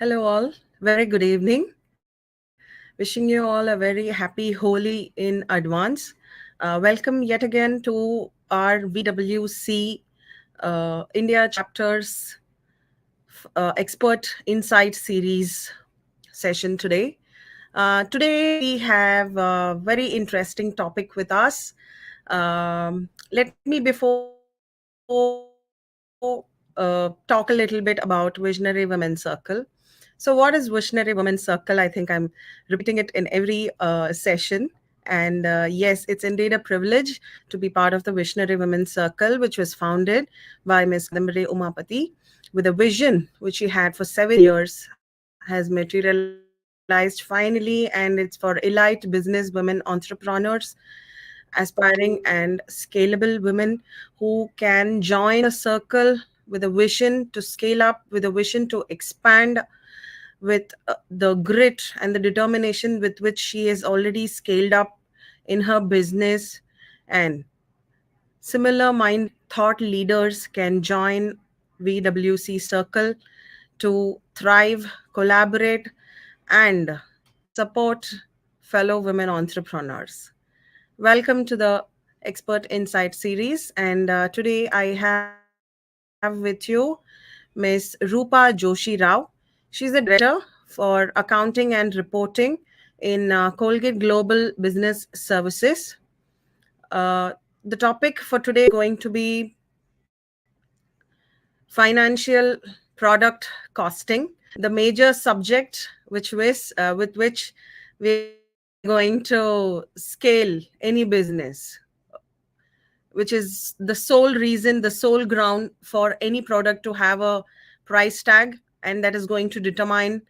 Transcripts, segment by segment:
Hello, all. Very good evening. Wishing you all a very happy Holi in advance. Welcome yet again to our VWC India chapters expert insight series session today. Today we have a very interesting topic with us. Let me before talk a little bit about Visionary Women's Circle. So, what is Visionary Women's Circle? I think I'm repeating it in every session. And yes, it's indeed a privilege to be part of the Visionary Women's Circle, which was founded by Ms. Kadambari Umapati with a vision which she had for 7 years, has materialized finally, and it's for elite business women entrepreneurs, aspiring and scalable women who can join the circle with a vision to scale up, with a vision to expand, with the grit and the determination with which she has already scaled up in her business. And similar mind thought leaders can join VWC Circle to thrive, collaborate, and support fellow women entrepreneurs. Welcome to the Expert Insight series. And today I have with you Ms. Rupa Joshi Rao. She's the Director for Accounting and Reporting in Colgate Global Business Services. Uh, the topic for today is going to be financial product costing, the major subject with which we are going to scale any business, which is the sole reason, the sole ground for any product to have a price tag, and that is going to determine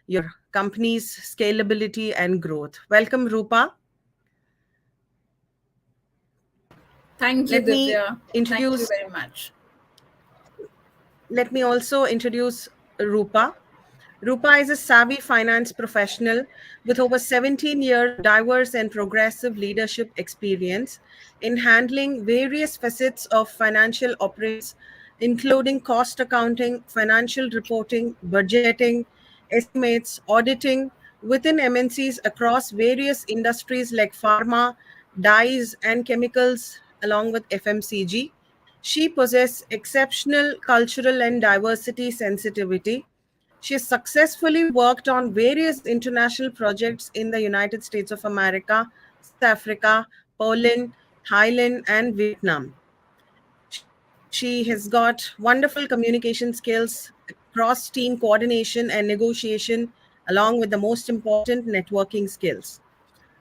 your company's scalability and growth. Welcome, Rupa. Thank you, Let me Divya. Thank you introduce very much. Let me also introduce Rupa. Rupa is a savvy finance professional with over 17 years of diverse and progressive leadership experience in handling various facets of financial operations, including cost accounting, financial reporting, budgeting, estimates, auditing within MNCs across various industries like pharma, dyes, and chemicals, along with FMCG. She possesses exceptional cultural and diversity sensitivity. She has successfully worked on various international projects in the United States of America, South Africa, Poland, Thailand, and Vietnam. She has got wonderful communication skills, cross team coordination, and negotiation, along with the most important networking skills.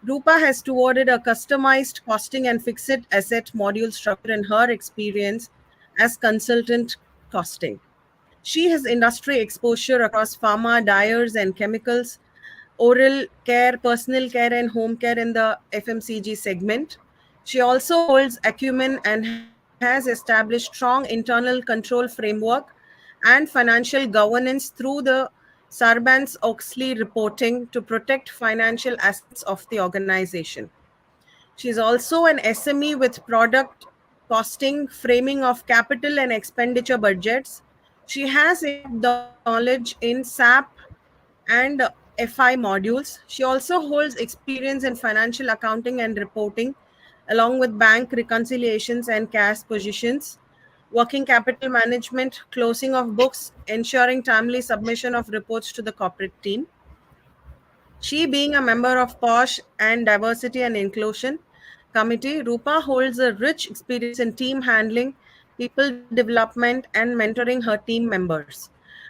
Rupa has stewarded a customized costing and fixed asset module structure in her experience as consultant costing. She has industry exposure across pharma, dyers, and chemicals, oral care, personal care, and home care in the FMCG segment. She also holds acumen and has established strong internal control framework and financial governance through the Sarbanes-Oxley reporting to protect financial assets of the organization. She is also an SME with product costing, framing of capital and expenditure budgets. She has in-depth knowledge in SAP and FI modules. She also holds experience in financial accounting and reporting, along with bank reconciliations and cash positions, working capital management, closing of books, ensuring timely submission of reports to the corporate team. She, being a member of POSH and Diversity and Inclusion Committee, Rupa holds a rich experience in team handling, people development, and mentoring her team members.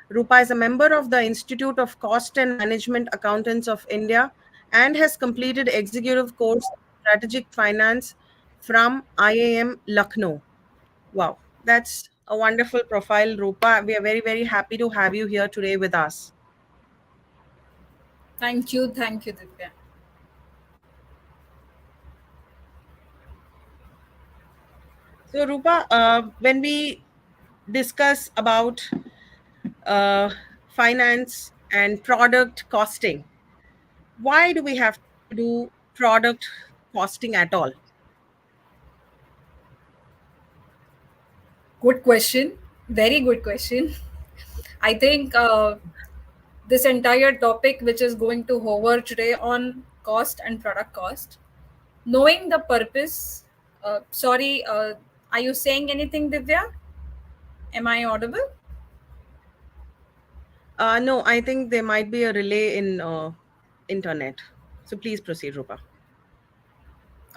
Rupa is a member of the Institute of Cost and Management Accountants of India and has completed executive course in strategic finance from IAM Lucknow. Wow, that's a wonderful profile, Rupa. We are very, very happy to have you here today with us. Thank you, Divya. So, Rupa, when we discuss about uh, finance and product costing, why do we have to do product costing at all? Good question. Very good question. I think this entire topic, which is going to hover today on cost and product cost. Knowing the purpose. Sorry, are you saying anything, Divya? Am I audible? No, I think there might be a relay in internet. So please proceed, Rupa.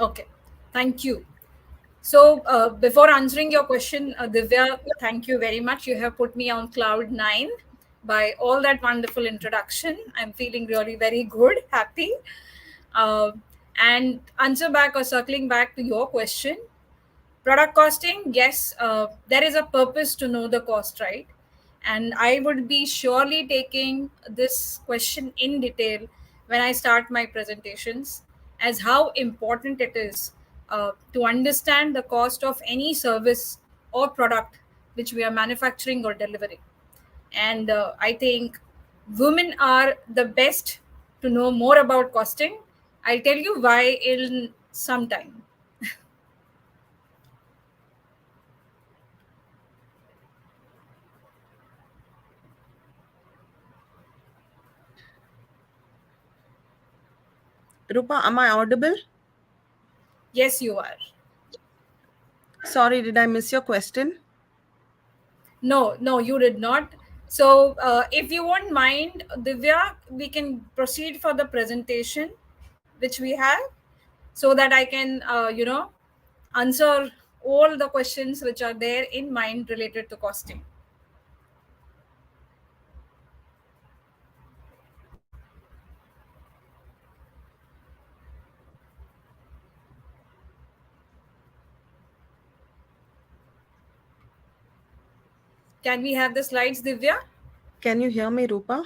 Okay, thank you. So, before answering your question, Divya, thank you very much. You have put me on cloud nine by all that wonderful introduction. I'm feeling really very good, happy. Uh, and answer back or circling back to your question, product costing, yes, there is a purpose to know the cost, right? And I would be surely taking this question in detail when I start my presentations, as how important it is to understand the cost of any service or product which we are manufacturing or delivering. And I think women are the best to know more about costing. I'll tell you why in some time. Rupa, am I audible? Yes, you are. Sorry, did I miss your question? No, no, you did not. So, if you won't mind, Divya, we can proceed for the presentation which we have, so that I can, answer all the questions which are there in mind related to costing. Can we have the slides, Divya? Can you hear me, Rupa?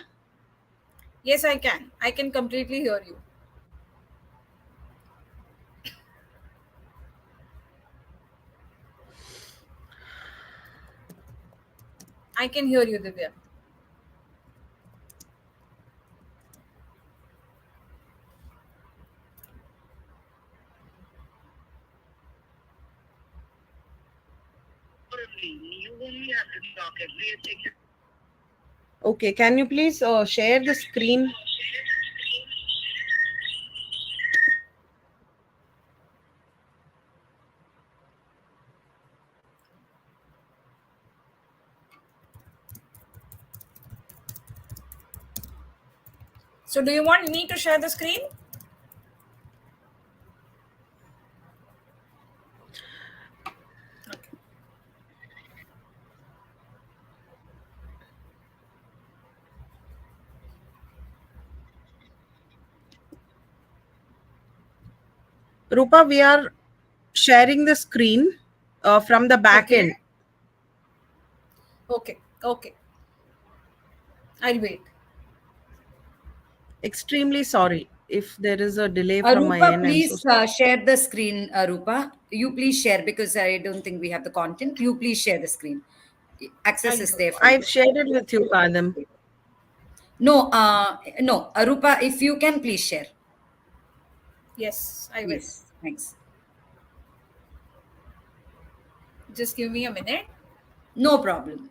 Yes, I can. I can completely hear you. I can hear you, Divya. Okay, can you please share the screen? So, do you want me to share the screen? Okay. Rupa, we are sharing the screen from the back Okay. end. Okay. Okay. I'll wait. Extremely sorry if there is a delay from my Rupa, end. I'm so please sorry. share the screen. Rupa, you please share because I don't think we have the content. You please share the screen. Access I'll is do it. there for I've you. shared it with you, Padam. No, no, Rupa, if you can please share. Yes, I will. Yes, thanks. Just give me a minute. No problem.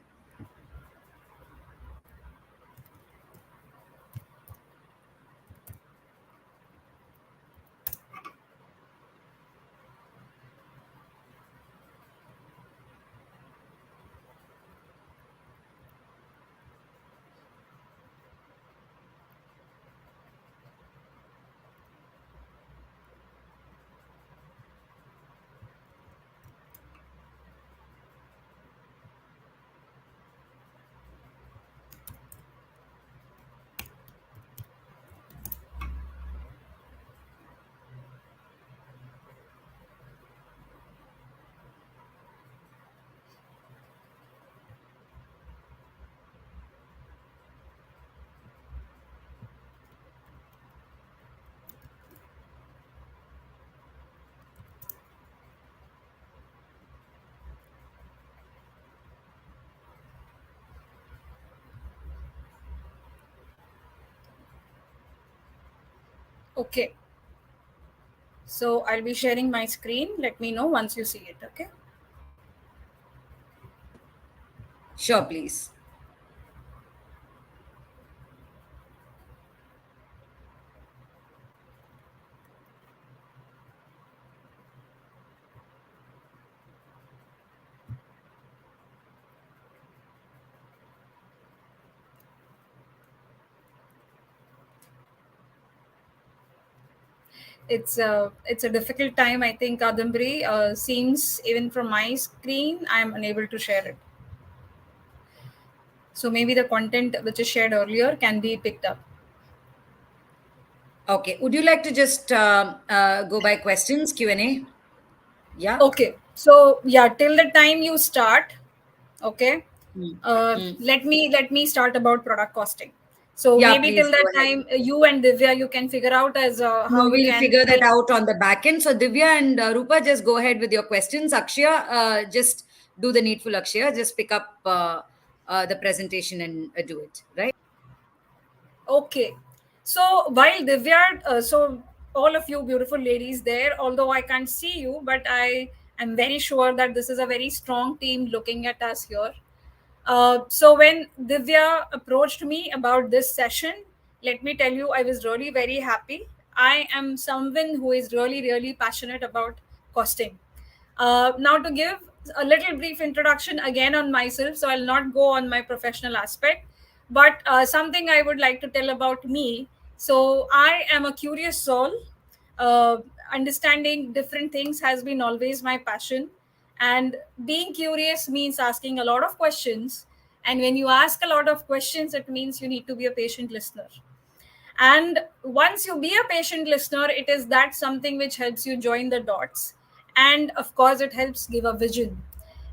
Okay. So I'll be sharing my screen. Let me know once you see it. Okay. Sure, please. it's a difficult time. I think Kadambari seems even from my screen I am unable to share it. So maybe the content which is shared earlier can be picked up. Okay. Would you like to just go by questions, Q&A? Yeah. Okay. So yeah, till the time you start, okay. Mm. Let me start about product costing. So Yeah, maybe please till go that ahead. time, you and Divya, you can figure out as No, how you we'll can figure that help. out on the back end. So Divya and Rupa, just go ahead with your questions. Akshaya, just do the needful, Akshaya. Just pick up the presentation and do it, right? Okay. So while Divya, so all of you beautiful ladies there, although I can't see you, but I am very sure that this is a very strong team looking at us here. So when Divya approached me about this session, let me tell you, I was really very happy. I am someone who is really, really passionate about costing. Now, to give a little brief introduction again on myself, so I'll not go on my professional aspect, but something I would like to tell about me. So, I am a curious soul. Uh, Understanding different things has been always my passion. And being curious means asking a lot of questions. And when you ask a lot of questions, it means you need to be a patient listener. And once you be a patient listener, it is that something which helps you join the dots. And of course, it helps give a vision.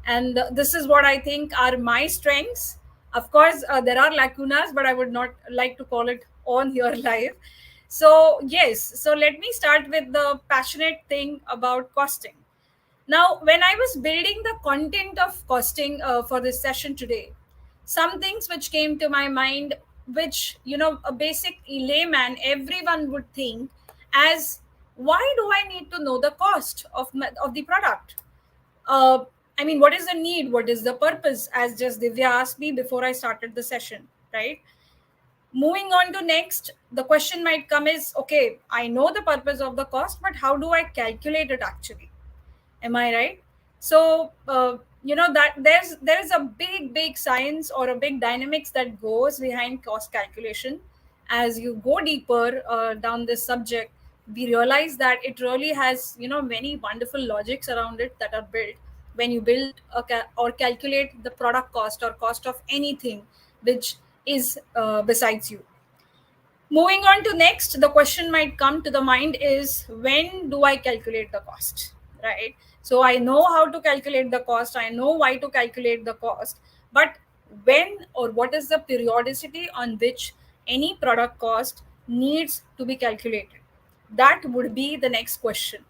And this is what I think are my strengths. Of course, there are lacunas, but I would not like to call it on here live. So, yes, so let me start with the passionate thing about costing. Now, when I was building the content of costing for this session today, some things which came to my mind, which, a basic layman, everyone would think as, why do I need to know the cost of the product? Uh, I mean, what is the need? What is the purpose? As just Divya asked me before I started the session, right? Moving on to next, the question might come is, okay, I know the purpose of the cost, but how do I calculate it actually? Am I right? So that there is a big science or a big dynamics that goes behind cost calculation. As you go deeper down this subject, we realize that it really has many wonderful logics around it that are built when you build or calculate the product cost or cost of anything which is besides you. Moving on to next, the question might come to the mind is, when do I calculate the cost? Right? So I know how to calculate the cost, I know why to calculate the cost, but when or what is the periodicity on which any product cost needs to be calculated? That would be the next question.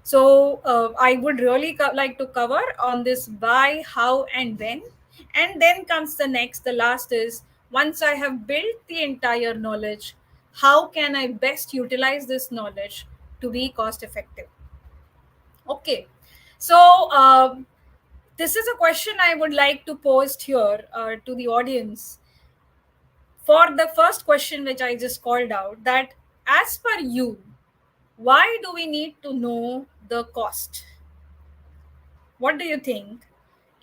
So I would really like to cover on this why, how, and when. And then comes the next, the last is, once I have built the entire knowledge, how can I best utilize this knowledge to be cost effective? Okay. So this is a question I would like to post here to the audience. For the first question, which I just called out, that as per you, why do we need to know the cost? What do you think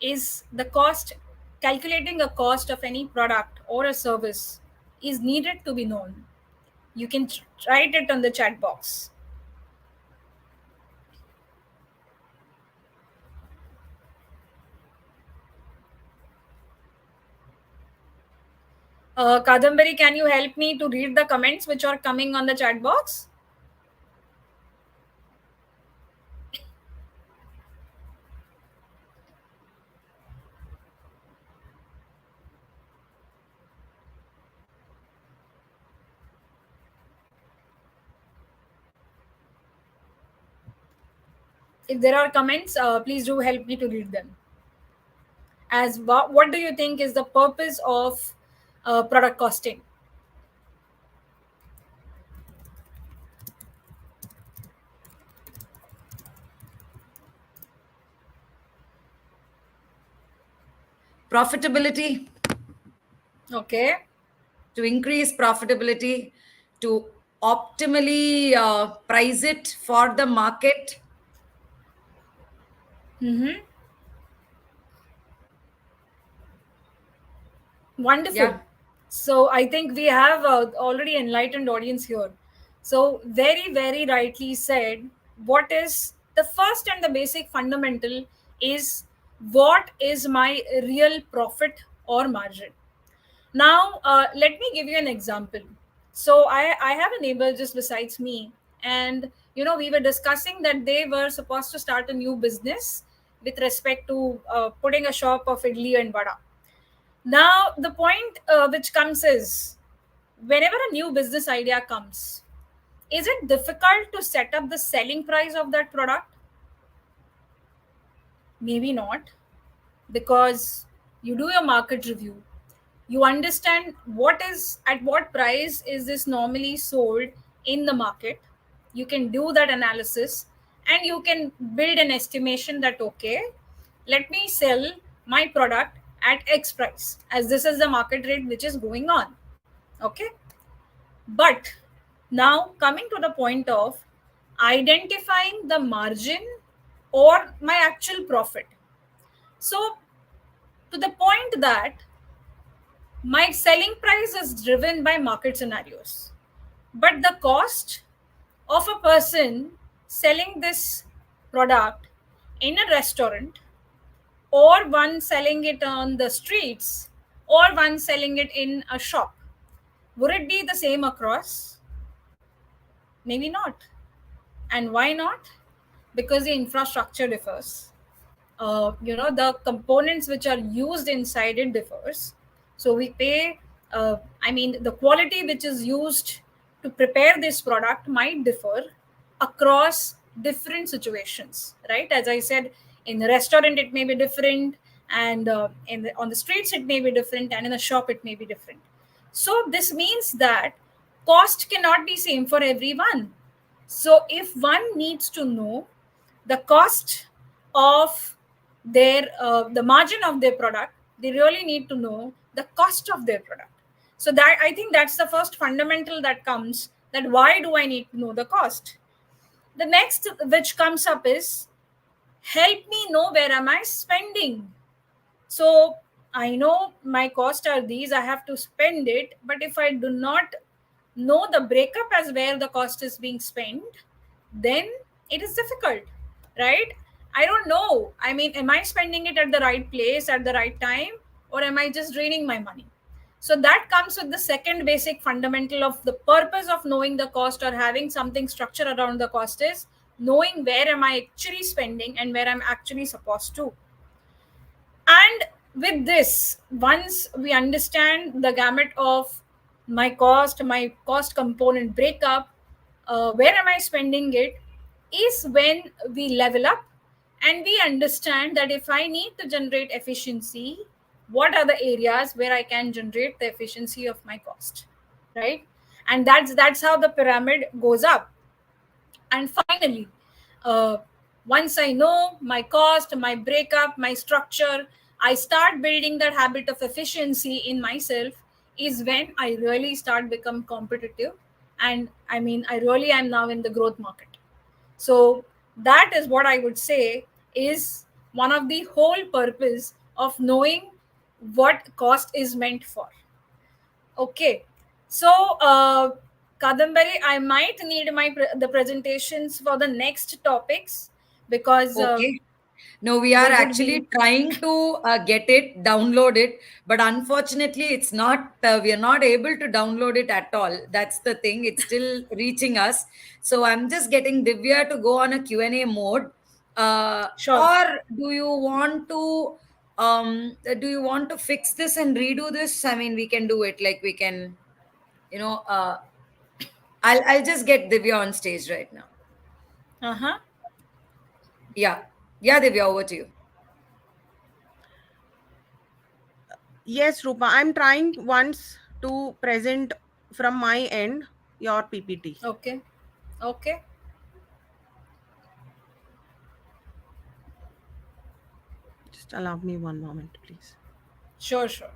is the cost? Calculating a cost of any product or a service is needed to be known. You can write it on the chat box. Kadambari, can you help me to read the comments which are coming on the chat box? If there are comments, please do help me to read them. As what do you think is the purpose of product costing? Profitability, Okay. to increase profitability, to optimally price it for the market. Mm-hmm. Wonderful. Yeah. So I think we have already enlightened audience here. So, very, very rightly said, what is the first and the basic fundamental is what is my real profit or margin. Now, let me give you an example. So, I have a neighbor just besides me, and we were discussing that they were supposed to start a new business with respect to putting a shop of idli and vada. Now, the point which comes is whenever a new business idea comes, is it difficult to set up the selling price of that product? Maybe not, because you do your market review. You understand what is at what price is this normally sold in the market. You can do that analysis and you can build an estimation that okay, let me sell my product at X price as this is the market rate which is going on. Okay. But now coming to the point of identifying the margin or my actual profit. So, to the point that my selling price is driven by market scenarios, but the cost of a person selling this product in a restaurant or one selling it on the streets or one selling it in a shop, would it be the same across? Maybe not. And why not? Because the infrastructure differs. The components which are used inside it differs. So we pay, the quality which is used to prepare this product might differ across different situations, right? As I said, in the restaurant it may be different, and on the streets it may be different, and in the shop it may be different. So this means that cost cannot be same for everyone. So if one needs to know the cost of the margin of their product, they really need to know the cost of their product. So that I think that's the first fundamental that comes, that why do I need to know the cost. The next which comes up is help me know where am I spending. So I know my costs are these, I have to spend it, but if I do not know the breakup as where the cost is being spent, then it is difficult, right? I don't know. I mean, am I spending it at the right place at the right time, or am I just draining my money? So that comes with the second basic fundamental of the purpose of knowing the cost or having something structure around the cost is knowing where am I actually spending and where I'm actually supposed to. And with this, once we understand the gamut of my cost component breakup, where am I spending it, is when we level up and we understand that if I need to generate efficiency, what are the areas where I can generate the efficiency of my cost, right? And that's how the pyramid goes up. And finally, uh, once I know my cost, my breakup, my structure, I start building that habit of efficiency in myself, is when I really start become competitive. And I mean, I really am now in the growth market. So that is what I would say is one of the whole purpose of knowing what cost is meant for. Okay. So, Kadambari, I might need the presentations for the next topics, because Okay. No, we are there would actually be. trying to get it, download it, but unfortunately, it's not. We are not able to download it at all. That's the thing. It's still reaching us. So I'm just getting Divya to go on a Q&A mode. Sure. Or do you want to fix this and redo this? I mean, we can do it. Like we can, you know. I'll just get Divya on stage right now. Uh-huh. Yeah, yeah, Divya, over to you. Yes, Rupa, I'm trying once to present from my end your PPT. Okay. Okay. Just allow me one moment, please. Sure, sure.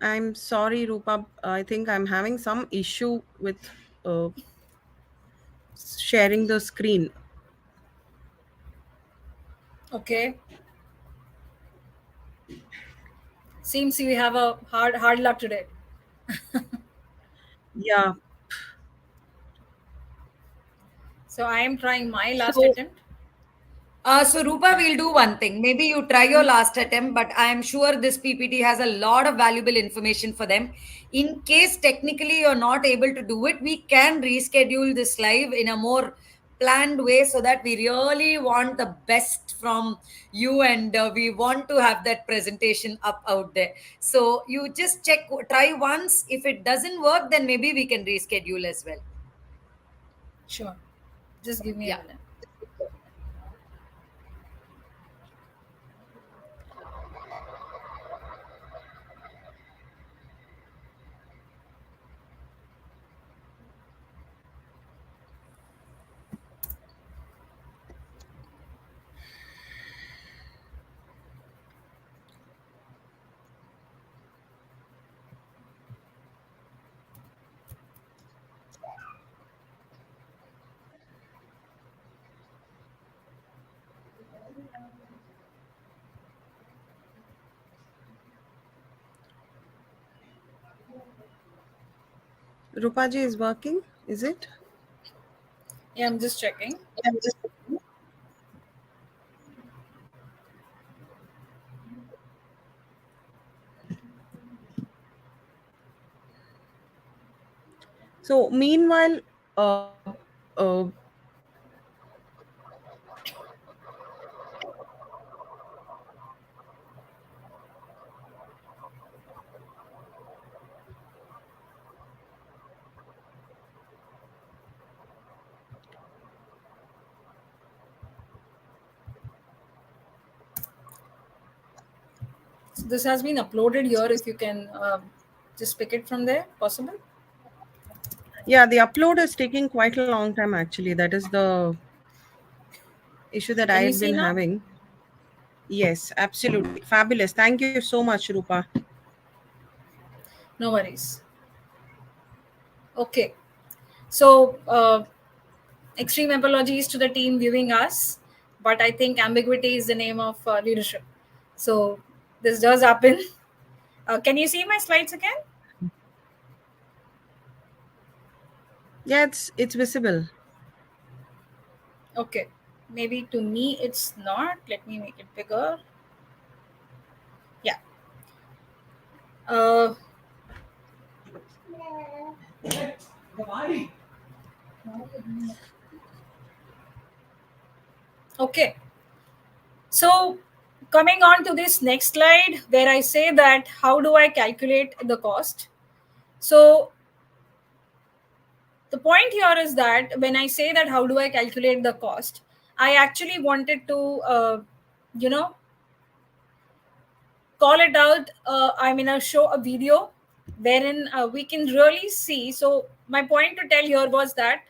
I'm sorry, Rupa. I think I'm having some issue with uh, sharing the screen. Okay. Seems we have a hard luck today. Yeah. So I am trying my last So, attempt. So Rupa, we'll do one thing. Maybe you try your last attempt, but I am sure this PPT has a lot of valuable information for them. In case technically you're not able to do it, we can reschedule this live in a more planned way so that we really want the best from you, and we want to have that presentation up out there. So you just try once. If it doesn't work, then maybe we can reschedule as well. Sure. Just give me a Yeah. minute. Rupa ji is working, is it? Yeah, I'm just checking. So, meanwhile, So this has been uploaded here. If you can just pick it from there, possible? yeah, the upload is taking quite a long time actually. That is the issue that Can you I've see been now? having. Yes, absolutely. Fabulous. Thank you so much, Rupa. No worries. Okay. So extreme apologies to the team viewing us, but I think ambiguity is the name of leadership. So this does happen. Can you see my slides again? Yeah, it's visible. Okay. Maybe to me it's not. Let me make it bigger. Yeah. Uh, okay. So coming on to this next slide where I say that how do I calculate the cost? So the point here is that when I say that how do I calculate the cost, I actually wanted to you know call it out. I mean, I'll show a video wherein we can really see. So my point to tell here was that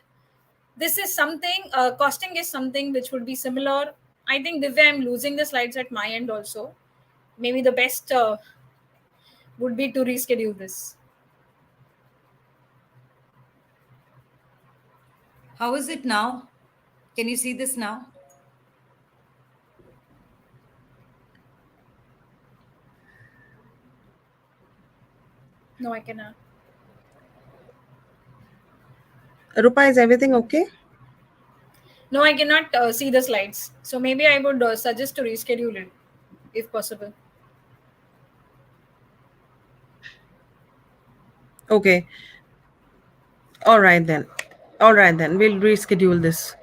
this is something, costing is something which would be similar. I think the way I'm losing the slides at my end also. Maybe the best would be to reschedule this. How is it now? Can you see this now? No, I cannot. Rupa, is everything okay? No, I cannot see the slides. So maybe I would suggest to reschedule it if possible. Okay. All right then. All right then. We'll reschedule this.